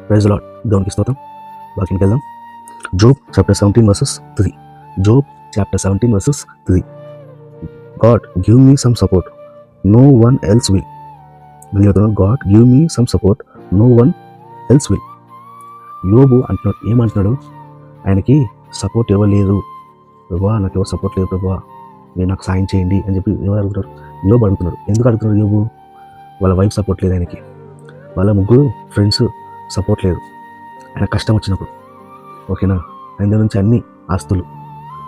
Praise lord, దేవునికి స్తోత్రం. వాక్యానికి వెళ్దాం. Job chapter 17 verses 3. Job chapter 17 verses 3. God give me some support, no one else will. God give me some support, no one else will. యోబు అంటున్నాడు, ఏమంటున్నాడు? ఆయనకి support ఎవరు లేదు ప్రభా, నాకు ఎవరు సపోర్ట్ లేదు ప్రభా, మీరు నాకు సాయం చేయండి అని చెప్పి ఎవరు అడుగుతారు? యోబు అడుగుతున్నాడు. ఎందుకు అడుగుతున్నాడు యోబు? వాళ్ళ వైఫ్ సపోర్ట్ లేదు ఆయనకి, వాళ్ళ ముగ్గురు ఫ్రెండ్స్ సపోర్ట్ లేదు. ఆయన కష్టం వచ్చినప్పుడు, ఓకేనా, ఆయన దగ్గర నుంచి అన్ని ఆస్తులు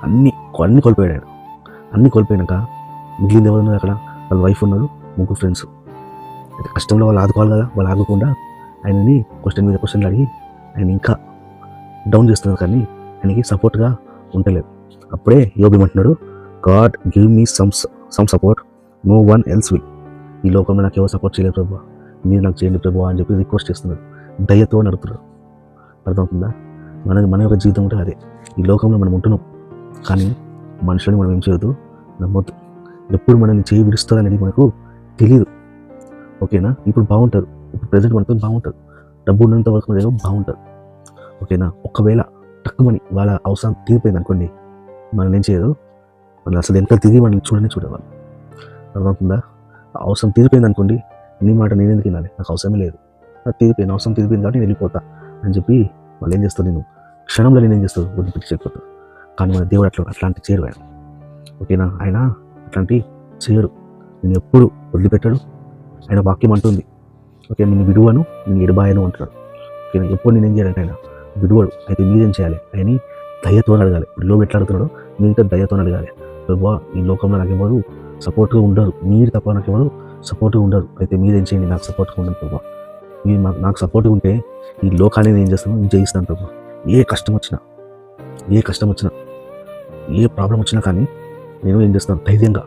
అన్నీ కోల్పోయాడు ఆయన. అన్నీ కోల్పోయాక మిగిలింది ఎవరు ఉన్నారు అక్కడ? వాళ్ళ వైఫ్ ఉన్నారు, ముగ్గురు ఫ్రెండ్స్. అయితే కష్టంలో వాళ్ళు ఆదుకోవాలి కదా, వాళ్ళు ఆగకుండా ఆయనని క్వశ్చన్ మీద క్వశ్చన్లు అడిగి ఆయన ఇంకా డౌన్ చేస్తున్నారు, కానీ ఆయనకి సపోర్ట్గా ఉండలేదు. అప్పుడే యోబు ఏమంటున్నాడు? God give me some support, no one else will. ఈ లోకంలో నాకు ఎవరు సపోర్ట్ చేయలేదు ప్రభు, మీరు నాకు చేయండి ప్రభు అని చెప్పి రిక్వెస్ట్ చేస్తున్నాడు, దయతో నడుపుతున్నాడు. అర్థమవుతుందా? మన యొక్క జీవితం ఉంటే అదే. ఈ లోకంలో మనం ఉంటున్నాం, కానీ మనుషులని మనం ఏం చేయొద్దు, నమ్మొద్దు. ఎప్పుడు మనల్ని చేయి విడుస్తుంది అనేది మనకు తెలియదు, ఓకేనా. ఇప్పుడు బాగుంటుంది, ఇప్పుడు ప్రజెంట్ మనతో బాగుంటుంది, డబ్బు ఉన్నంత వరకు మన దగ్గర బాగుంటుంది, ఓకేనా. ఒకవేళ తక్కువని వాళ్ళ అవసరం తీరిపోయింది అనుకోండి, మనల్ని ఏం చేయదు, మనం అసలు ఎంత తిరిగి మనల్ని చూడేవాళ్ళు. అర్థమవుతుందా? అవసరం తీరిపోయింది అనుకోండి, నీ మాట నేను ఎందుకు వినాలి, నాకు అవసరమే లేదు, నాకు తీరిపోయింది, అవసరం తీరిపోయింది కాబట్టి నేను వెళ్ళిపోతా అని చెప్పి వాళ్ళు ఏం చేస్తారు, నేను క్షణంలో నేను ఏం చేస్తాను, వదిలిపెట్టి చెప్పుతాను. కానీ మన దేవుడు అట్లాంటి చేయడు ఆయన, ఓకేనా. ఆయన అట్లాంటి చేయడు, నేను ఎప్పుడు వదిలిపెట్టాడు. ఆయన వాక్యం అంటుంది, ఓకే, నేను విడువను, నేను ఎడబాయను అంటున్నాడు, ఓకేనా. ఎప్పుడు నేనేం చేయాలంటే ఆయన విడువడు. అయితే మీరేం చేయాలి? ఆయన దయతో అడగాలి. ఇప్పుడు ఎట్లా అడుగుతున్నాడో మీతో దయతో అడగాలి. ప్రభా, ఈ లోకంలో నాకు ఎవరు సపోర్ట్గా ఉండరు, మీరు తప్ప నాకు ఎవరు సపోర్ట్గా ఉండరు, అయితే మీరేం చేయండి, నాకు సపోర్ట్గా ఉండదు ప్రభా. మీరు నాకు సపోర్ట్గా ఉంటే ఈ లోకాన్ని నేను ఏం చేస్తాను, జయిస్తాను ప్రభా. ఏ కష్టం వచ్చినా, ఏ ప్రాబ్లం వచ్చినా కానీ నేను ఏం చేస్తాను, ధైర్యంగా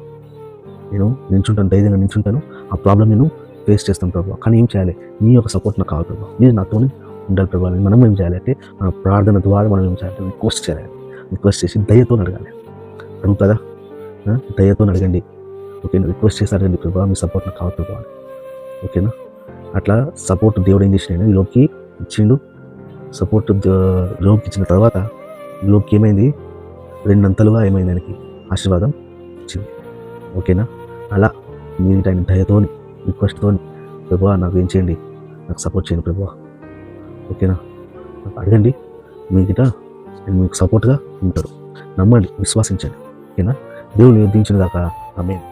నించుంటాను. ఆ ప్రాబ్లం నేను ఫేస్ చేస్తాను ప్రభా. కానీ ఏం చేయాలి? మీ యొక్క సపోర్ట్ నాకు కావాలి ప్రభా, మీరు నాతోనే ఉండాలి ప్రభా. మనం ఏం చేయాలంటే మన ప్రార్థన ద్వారా మనం ఏం చేయాలంటే రిక్వెస్ట్ చేసి దయతో అడగాలి. అడుగుతుందా? దయతో అడగండి, ఓకేనా. రిక్వెస్ట్ చేసి అడగండి, ప్రభా మీ సపోర్ట్ నాకు కావాలి ప్రభా, ఓకేనా. అట్లా సపోర్ట్ దేవుడు ఏం చేసినాడు, యోబ్కి ఇచ్చిండు. సపోర్ట్ యోబ్కి ఇచ్చిన తర్వాత యోబ్కి ఏమైంది? 2 అంతలుగా ఏమైంది, ఆయనకి ఆశీర్వాదం ఇచ్చింది, ఓకేనా. అలా మీరు ఆయన దయతోని రిక్వెస్ట్తోని, ప్రభా నాకు ఏం చేయండి, నాకు సపోర్ట్ చేయండి ప్రభా, ఓకేనా. నాకు అడగండి, మీకు సపోర్ట్గా ఉంటారు. నమ్మండి, విశ్వాసించండి, ఓకేనా. దేవుని దించిన దాకా ఆమేన్.